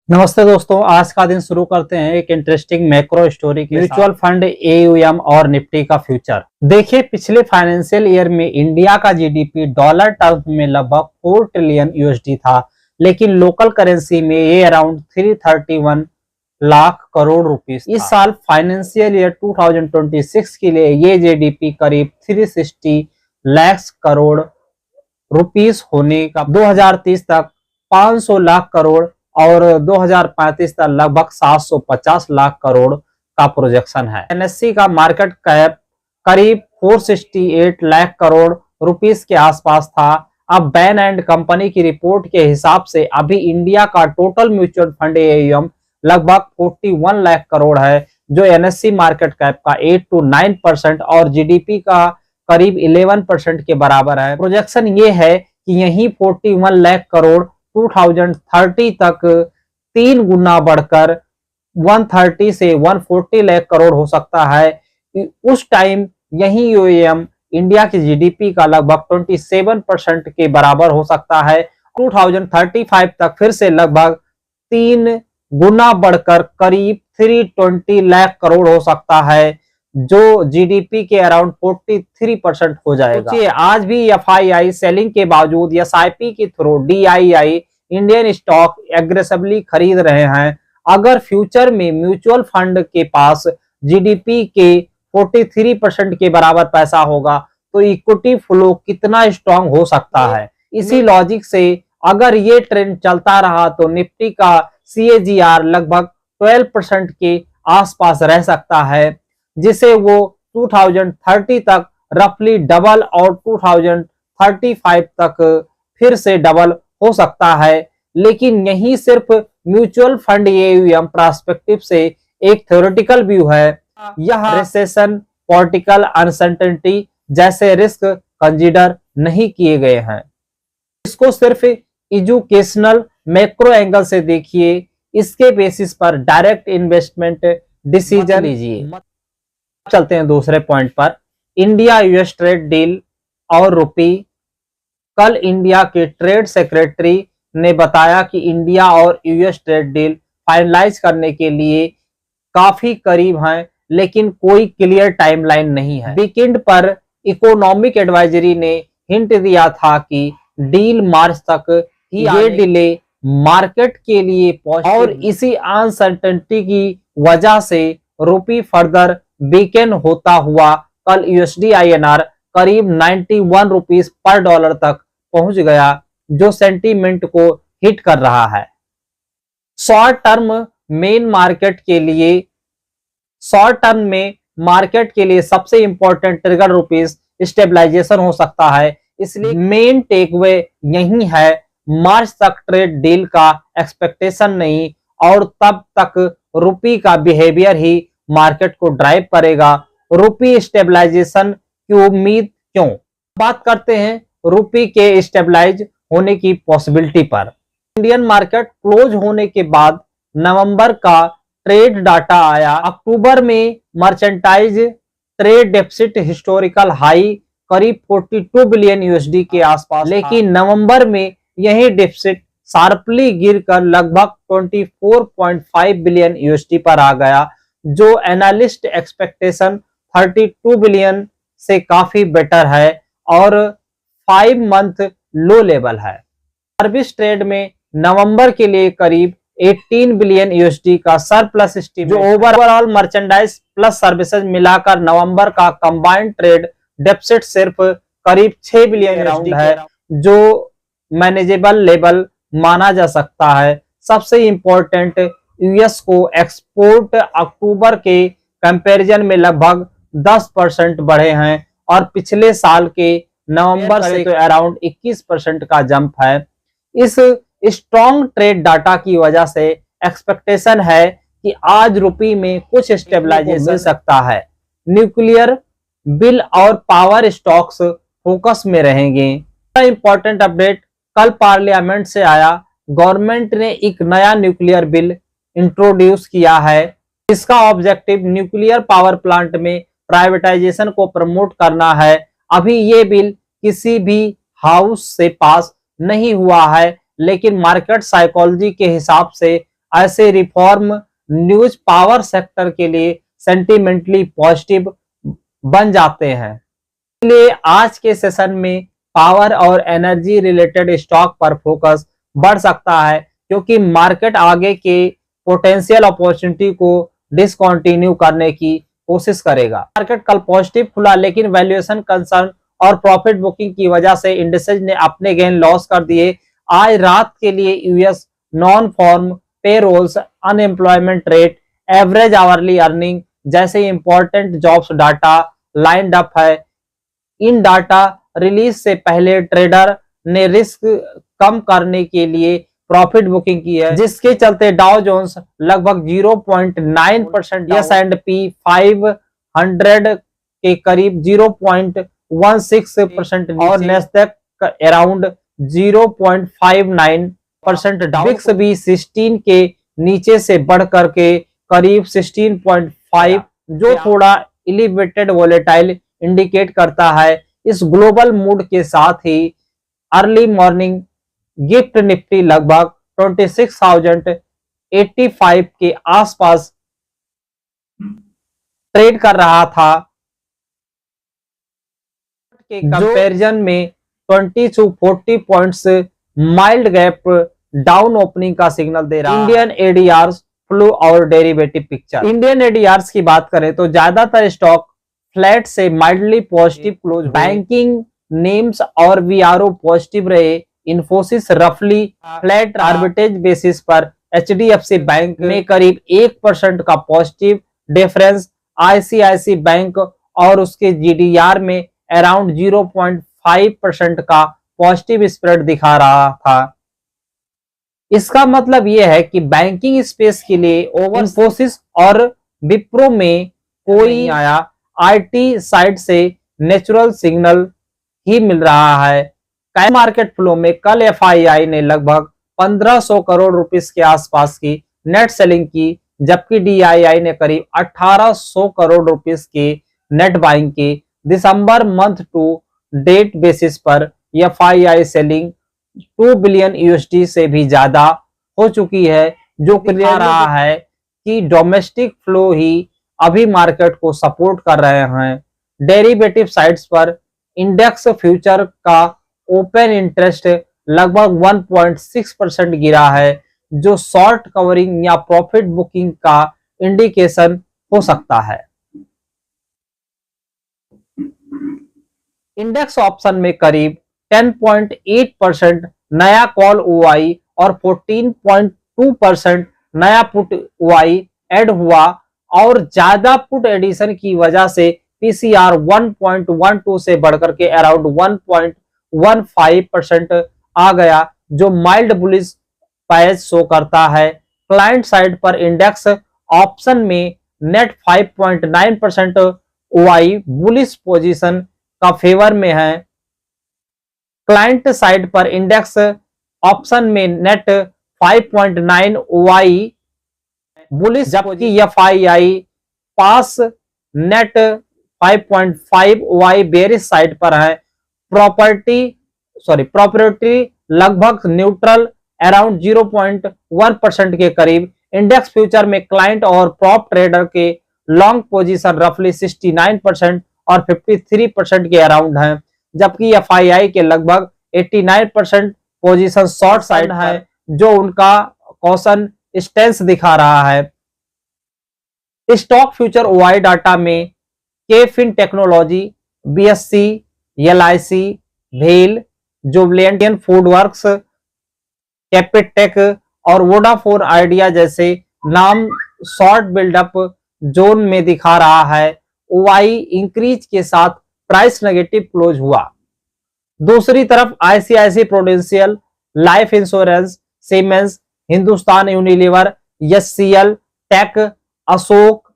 नमस्ते दोस्तों, आज का दिन शुरू करते हैं एक इंटरेस्टिंग मैक्रो स्टोरी के म्यूचुअल फंड एयूएम और निफ्टी का फ्यूचर। देखिए, पिछले फाइनेंशियल ईयर में इंडिया का जीडीपी डॉलर टर्म में लगभग 4 ट्रिलियन यूएसडी था, लेकिन लोकल करेंसी में ये अराउंड 331 लाख करोड़ रुपीस। इस साल फाइनेंशियल ईयर 2026 के लिए ये जीडीपी करीब 360 लाख करोड़ रुपीस होने का 2030 तक 500 लाख करोड़ और 2035 तक लगभग 750 लाख करोड़ का प्रोजेक्शन है। एनएससी का मार्केट कैप करीब 468 लाख करोड़ रुपीस के आसपास था। अब बैन एंड कंपनी की रिपोर्ट के हिसाब से अभी इंडिया का टोटल म्यूचुअल फंड एयूएम लगभग 41 लाख करोड़ है, जो एनएससी मार्केट कैप का 8 to 9% और जीडीपी का करीब 11% के बराबर है। प्रोजेक्शन ये है कि यही 41 लाख करोड़ 2030 तक 3 गुना बढ़कर 130 से 140 लाख करोड़ हो सकता है। उस टाइम यही यूएम इंडिया की जीडीपी का लगभग 27% के बराबर हो सकता है। 2035 तक फिर से लगभग 3 गुना बढ़कर करीब 320 लाख करोड़ हो सकता है, जो जीडीपी के अराउंड 43% हो जाएगा। आज भी एफआईआई सेलिंग के बावजूद एसआईपी के through DII Indian stock aggressively खरीद रहे हैं। अगर फ्यूचर में म्यूचुअल फंड के पास जीडीपी के 43% के बराबर पैसा होगा तो इक्विटी फ्लो कितना स्ट्रांग हो सकता है। इसी लॉजिक से अगर ये ट्रेंड चलता रहा तो निफ्टी का सीएजीआर लगभग 12% के आसपास रह सकता है, जिसे वो 2030 तक रफली डबल और 2035 तक फिर से डबल हो सकता है। लेकिन यही सिर्फ म्यूचुअल फंड एयूएम पर्सपेक्टिव से एक थ्योरेटिकल व्यू है। यह रिसेशन, पॉलिटिकल अनसर्टेनिटी जैसे रिस्क कंसीडर नहीं किए गए हैं। इसको सिर्फ एजुकेशनल मैक्रो एंगल से देखिए, इसके बेसिस पर डायरेक्ट इन्वेस्टमेंट डिसीजन लीजिए। चलते हैं दूसरे पॉइंट पर, इंडिया यूएस ट्रेड डील और रुपी। कल इंडिया के ट्रेड सेक्रेटरी ने बताया कि इंडिया और यूएस ट्रेड डील फाइनलाइज करने के लिए काफी करीब हैं, लेकिन कोई क्लियर टाइमलाइन नहीं है। वीकेंड पर इकोनॉमिक एडवाइजरी ने हिंट दिया था कि डील मार्च तक ही ये डिले मार्केट के लिए और इसी अनसर्टेनिटी की वजह से रुपी फर्दर वीकेंड होता हुआ कल यूएसडी आईएनआर करीब 91 रुपीस पर डॉलर तक पहुंच गया, जो सेंटीमेंट को हिट कर रहा है। शॉर्ट टर्म में मार्केट के लिए सबसे इंपॉर्टेंट ट्रिगर रुपीस स्टेबलाइजेशन हो सकता है। इसलिए मेन टेकअवे यही है, मार्च तक ट्रेड डील का एक्सपेक्टेशन नहीं और तब तक रुपी का बिहेवियर ही मार्केट को ड्राइव करेगा। रुपी स्टेबलाइजेशन की उम्मीद क्यों? बात करते हैं रुपी के स्टेबलाइज होने की पॉसिबिलिटी पर। इंडियन मार्केट क्लोज होने के बाद नवंबर का ट्रेड डाटा आया। अक्टूबर में merchandise trade deficit historical high करीब 42 बिलियन यूएसडी के आसपास, लेकिन नवंबर में यही डेफिसिट शार्पली गिरकर लगभग 24.5 बिलियन यूएसडी पर आ गया, जो एनालिस्ट एक्सपेक्टेशन 32 बिलियन से काफी बेटर है और 5 मंथ लो लेवल है। सर्विस ट्रेड में नवंबर के लिए करीब 18 बिलियन यूएसडी का सरप्लस एस्टीमेट, जो ओवरऑल मर्चेंडाइज प्लस सर्विसेज मिलाकर नवंबर का कंबाइंड ट्रेड डेफिसिट सिर्फ करीब 6 बिलियन यूएसडी है, जो मैनेजेबल लेवल माना जा सकता है। सबसे इंपॉर्टेंट, यूएस को एक्सपोर्ट अक्टूबर के कंपैरिजन में लगभग 10% बढ़े हैं और पिछले साल के नवंबर से तो अराउंड 21% का जंप है। इस स्ट्रॉन्ग ट्रेड डाटा की वजह से एक्सपेक्टेशन है कि आज रुपी में कुछ स्टेबलाइजेशन मिल सकता है। न्यूक्लियर बिल और पावर स्टॉक्स फोकस में रहेंगे। इंपॉर्टेंट अपडेट कल पार्लियामेंट से आया। गवर्नमेंट ने एक नया न्यूक्लियर बिल इंट्रोड्यूस किया है। इसका ऑब्जेक्टिव न्यूक्लियर पावर प्लांट में प्राइवेटाइजेशन को प्रमोट करना है। अभी ये बिल किसी भी हाउस से पास नहीं हुआ है, लेकिन मार्केट साइकोलॉजी के हिसाब से ऐसे रिफॉर्म न्यूज पावर सेक्टर के लिए सेंटिमेंटली पॉजिटिव बन जाते हैं। इसलिए आज के सेशन में पावर और एनर्जी रिलेटेड स्टॉक पर फोकस बढ़ सकता है, क्योंकि मार्केट आगे के पोटेंशियल अपॉर्चुनिटी को डिसकंटिन्यू करने की कोशिश करेगा। मार्केट कल पॉजिटिव खुला, लेकिन वैल्यूएशन कंसर्न और प्रॉफिट बुकिंग की वजह से इंडिसेज ने अपने गेन लॉस कर दिए। आज रात के लिए US non farm payrolls, unemployment rate, average hourly earning जैसे important jobs data lined up है। इन डाटा रिलीज से पहले ट्रेडर ने रिस्क कम करने के लिए प्रॉफिट बुकिंग की है, जिसके चलते डाउ जोन्स लगभग 0.9%, S&P 500 के करीब 0.16% और नेस्डैक अराउंड 0.59% डाउन। विक्स भी 16 के नीचे से बढ़ करके करीब 16.5, जो थोड़ा एलिवेटेड वोलेटाइल इंडिकेट करता है। इस ग्लोबल मूड के साथ ही अर्ली मॉर्निंग गिफ्ट निफ्टी लगभग 26,085 के आसपास ट्रेड कर रहा था, के कंपैरिजन में 20 to 40 points mild gap down opening का सिग्नल दे रहा है। इंडियन एडीआर्स फ्लो और डेरिवेटिव पिक्चर। इंडियन एडीआर्स की बात करें तो ज्यादातर स्टॉक फ्लैट से mildly positive close. Banking names और वीआरओ पॉजिटिव रहे। इन्फोसिस रफली फ्लैट आर्बिट्रेज बेसिस पर। एचडीएफसी बैंक में करीब 1% का पॉजिटिव डिफरेंस। आईसीआईसी बैंक और उसके जीडीआर में अराउंड 0.5% का पॉजिटिव स्प्रेड दिखा रहा था। इसका मतलब यह है कि बैंकिंग स्पेस के लिए ओवर इन्फोसिस और विप्रो में कोई आया। आईटी साइड से नेचुरल सिग्नल ही मिल रहा है। कैश मार्केट फ्लो में कल एफआईआई ने लगभग 1500 करोड़ रुपीस के आसपास की नेट सेलिंग की, जबकि डीआईआई ने करीब 1800 करोड़ रुपीस के नेट बाइंग की। दिसंबर मंथ टू डेट बेसिस पर एफआईआई सेलिंग 2 बिलियन यूएसडी से भी ज्यादा हो चुकी है, जो दिखा रहा है कि डोमेस्टिक फ्लो ही अभी मार्केट को सपोर्ट कर रहे हैं। डेरिवेटिव साइड्स पर इंडेक्स फ्यूचर का ओपन इंटरेस्ट लगभग 1.6% गिरा है, जो शॉर्ट कवरिंग या प्रॉफिट बुकिंग का इंडिकेशन हो सकता है। इंडेक्स ऑप्शन में करीब 10.8% नया कॉल ओआई और 14.2% नया पुट ओआई ऐड हुआ, और ज्यादा पुट एडिशन की वजह से पीसीआर 1.12 से बढ़कर के अराउंड 1.15% आ गया, जो माइल्ड बुलिश पैच शो करता है। क्लाइंट साइड पर इंडेक्स ऑप्शन में नेट 5.9% ओआई बुलिश पोजीशन का फेवर में है। क्लाइंट साइड पर इंडेक्स ऑप्शन में नेट 5.9 ओआई बुलिश, जबकि एफआईआई पास नेट 5.5 ओआई बेरिश साइड पर है। प्रॉपर्टी लगभग न्यूट्रल अराउंड 0.1% के करीब। इंडेक्स फ्यूचर में क्लाइंट और प्रॉप ट्रेडर के लॉन्ग पोजीशन रफली 69% और 53% के अराउंड हैं, जबकि एफआईआई के लगभग 89% पोजीशन शॉर्ट साइड है, जो उनका कॉशन स्टेंस दिखा रहा है। स्टॉक फ्यूचर ओआई डाटा में केफिन टेक्नोलॉजी, बीएससी, एलआईसी, भेल, जुबिलेंट फूडवर्क्स, कैपिटेक और वोडाफोन आइडिया जैसे नाम शॉर्ट बिल्डअप जोन में दिखा रहा है। ओआई इंक्रीज के साथ प्राइस नेगेटिव क्लोज हुआ। दूसरी तरफ ICICI Prudential Life Insurance, Siemens, Hindustan Unilever, HCL Tech, Ashok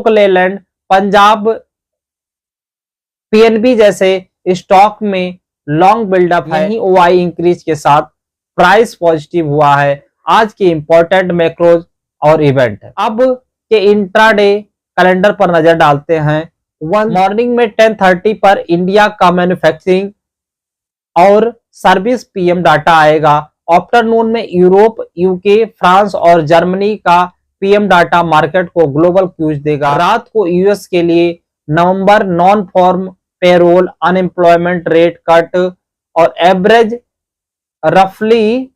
Leyland, Punjab PNB जैसे स्टॉक में लॉन्ग बिल्डअप है। ओआई इंक्रीज के साथ प्राइस पॉजिटिव हुआ है। आज की इंपॉर्टेंट मैक्रोज और इवेंट है। अब के इंट्राडे कैलेंडर पर नजर डालते हैं। मॉर्निंग में 10:30 पर इंडिया का मैन्युफैक्चरिंग और सर्विस पीएम डाटा आएगा, आफ्टरनून में यूरोप, यूके, फ्रांस और जर्मनी का पीएम डाटा मार्केट को ग्लोबल क्यूज देगा। रात को यूएस के लिए नवंबर non farm payroll, unemployment rate cut और एवरेज रफली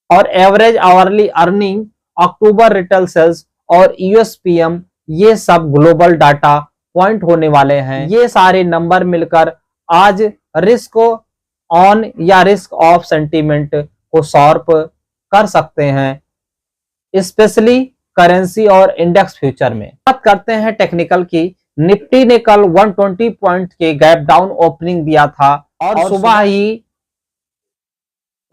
और एवरेज आवरली अर्निंग, अक्टूबर रिटेल सेल्स और यूएसपीएम, ये सब ग्लोबल डाटा पॉइंट होने वाले हैं। ये सारे नंबर मिलकर आज रिस्क ऑन या रिस्क ऑफ सेंटीमेंट को शार्प कर सकते हैं, स्पेशली करेंसी और इंडेक्स फ्यूचर में। बात करते हैं टेक्निकल की। निफ्टी ने कल 120 पॉइंट के गैप डाउन ओपनिंग दिया था और सुबह ही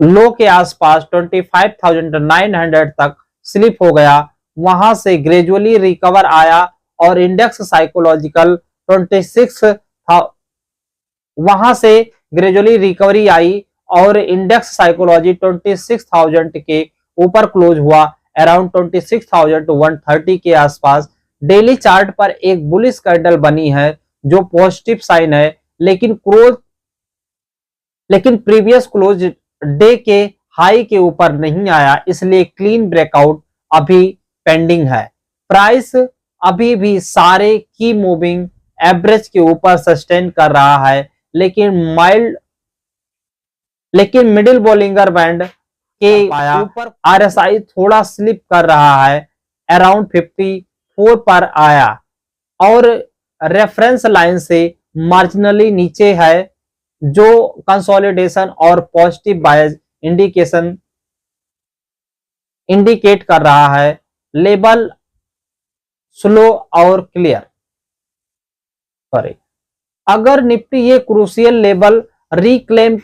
लो के आसपास 25,900 तक स्लिप हो गया। वहां से ग्रेजुअली रिकवर आया और इंडेक्स साइकोलॉजिकल 26 था, वहां से ग्रेजुअली रिकवरी आई और इंडेक्स साइकोलॉजी 26,000 के ऊपर क्लोज हुआ, अराउंड 26,130 के आसपास। डेली चार्ट पर एक बुलिश कैंडल बनी है जो पॉजिटिव साइन है, लेकिन प्रीवियस क्लोज डे के हाई के ऊपर नहीं आया, इसलिए क्लीन ब्रेकआउट अभी पेंडिंग है। प्राइस अभी भी सारे की मूविंग एवरेज के ऊपर सस्टेन कर रहा है, लेकिन मिडिल बोलिंगर बैंड के ऊपर आरएसआई थोड़ा स्लिप कर रहा है, अराउंड 54 पर आया और रेफरेंस लाइन से मार्जिनली नीचे है, जो कंसोलिडेशन और पॉजिटिव बायस इंडिकेट कर रहा है। लेवल स्लो और क्लियर करे। अगर निफ्टी ये क्रूशियल लेवल रिक्लेम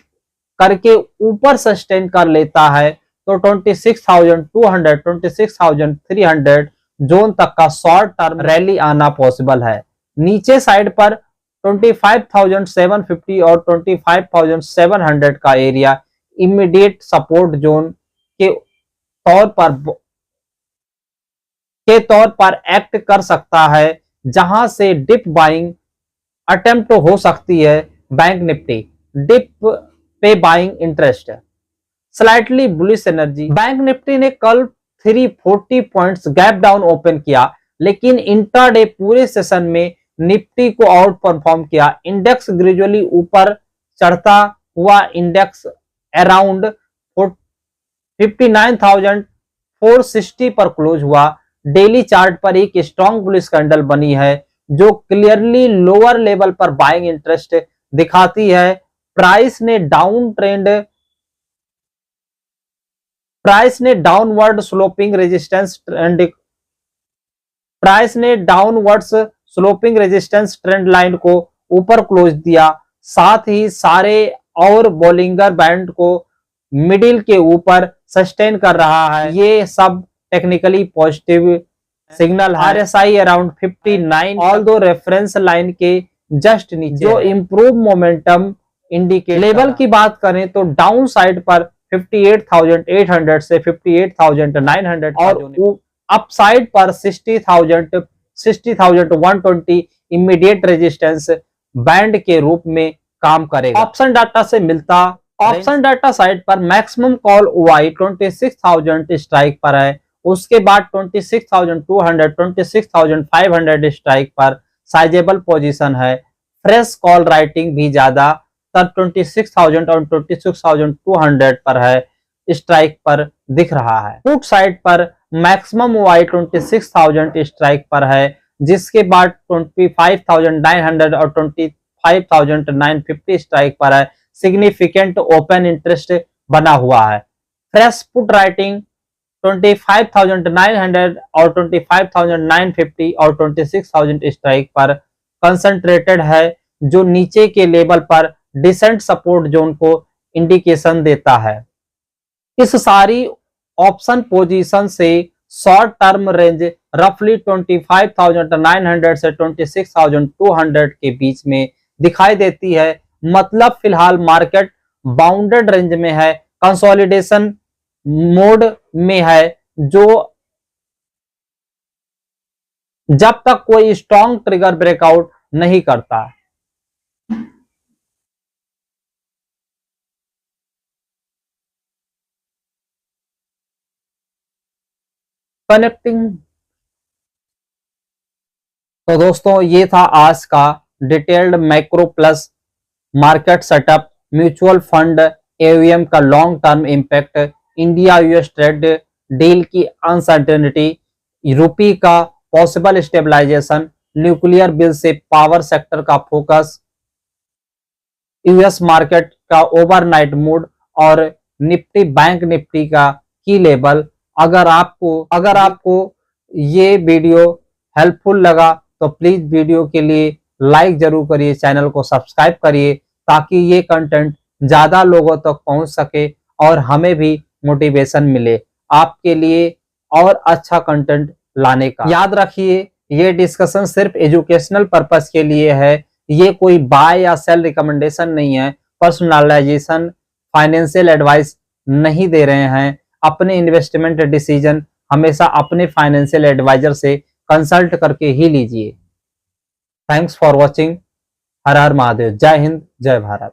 करके ऊपर सस्टेन कर लेता है तो 26,200 26,300 जोन तक का शॉर्ट टर्म रैली आना पॉसिबल है। नीचे साइड पर 25,750 और 25,700 का एरिया इमीडिएट सपोर्ट जोन के तौर पर एक्ट कर सकता है, जहां से डिप बाइंग अटेम्प्ट हो सकती है। बैंक निफ्टी डिप पे बाइंग इंटरेस्ट है, slightly bullish energy. Bank Nifty ने कल 340 पॉइंट्स गैप डाउन ओपन किया, लेकिन इंट्राडे पूरे सेशन में निफ्टी को आउट परफॉर्म किया। इंडेक्स ग्रेजुअली ऊपर चढ़ता हुआ इंडेक्स अराउंड 59,460 पर क्लोज हुआ। डेली चार्ट पर एक स्ट्रॉन्ग बुलिश कैंडल बनी है, जो क्लियरली लोअर लेवल पर बाइंग इंटरेस्ट दिखाती है। प्राइस ने downward sloping resistance trend line को ऊपर क्लोज दिया, साथ ही सारे और बोलिंगर बैंड को मिडिल के ऊपर सस्टेन कर रहा है। ये सब टेक्निकली पॉजिटिव सिग्नल है। RSI around 59 although reference line के जस्ट नीचे, जो इंप्रूव मोमेंटम इंडिकेट। लेवल की बात करें तो डाउन साइड पर 58,800 से 58,900 और अप साइड पर 60,120 इमीडिएट रेजिस्टेंस बैंड के रूप में काम करेगा। ऑप्शन डाटा से मिलता ऑप्शन डाटा साइड पर मैक्सिमम कॉल ओआई 26,000 स्ट्राइक पर है, उसके बाद 26,200 26,500 स्ट्राइक पर साइजेबल पोजीशन है। फ्रेश कॉल राइटिंग भी ज्यादा तब 26,000 और 26,200 पर है, स्ट्राइक पर दिख रहा है। पुट साइड पर मैक्सिमम वाई 26,000 स्ट्राइक पर है, जिसके बाद 25,900 और 25,950 स्ट्राइक पर है। सिग्निफिकेंट ओपन इंटरेस्ट बना हुआ है। फ्रेश पुट राइटिंग 25,900 और 25,950 और 26,000 स्ट्राइक पर कंसंट्रेटेड है, जो नीचे के लेवल पर डिसेंट सपोर्ट जोन को इंडिकेशन देता है। इस सारी ऑप्शन पोजीशन से शॉर्ट टर्म रेंज रफली 25,900 से 26,200 के बीच में दिखाई देती है। मतलब फिलहाल मार्केट बाउंडेड रेंज में है, कंसोलिडेशन मोड में है, जो जब तक कोई स्ट्रॉन्ग ट्रिगर ब्रेकआउट नहीं करता। कनेक्टिंग। तो दोस्तों ये था आज का detailed macro plus market setup, mutual fund AUM का long term impact, India US trade deal की अनसर्टेनिटी, यूपी का पॉसिबल स्टेबलाइजेशन, न्यूक्लियर बिल से पावर सेक्टर का फोकस, यूएस मार्केट का ओवरनाइट मूड और निफ्टी बैंक निफ्टी का की लेवल। अगर आपको ये वीडियो हेल्पफुल लगा तो प्लीज वीडियो के लिए लाइक जरूर करिए, चैनल को सब्सक्राइब करिए ताकि ये कंटेंट ज्यादा लोगों तक पहुंच सके और हमें भी मोटिवेशन मिले आपके लिए और अच्छा कंटेंट लाने का। याद रखिए ये डिस्कशन सिर्फ एजुकेशनल पर्पस के लिए है, ये कोई बाय या सेल रिकमेंडेशन नहीं है, पर्सनलाइजेशन फाइनेंशियल एडवाइस नहीं दे रहे हैं। अपने इन्वेस्टमेंट डिसीजन हमेशा अपने फाइनेंशियल एडवाइजर से कंसल्ट करके ही लीजिए। Thanks for watching. हर हर महादेव। जय हिंद, जय भारत।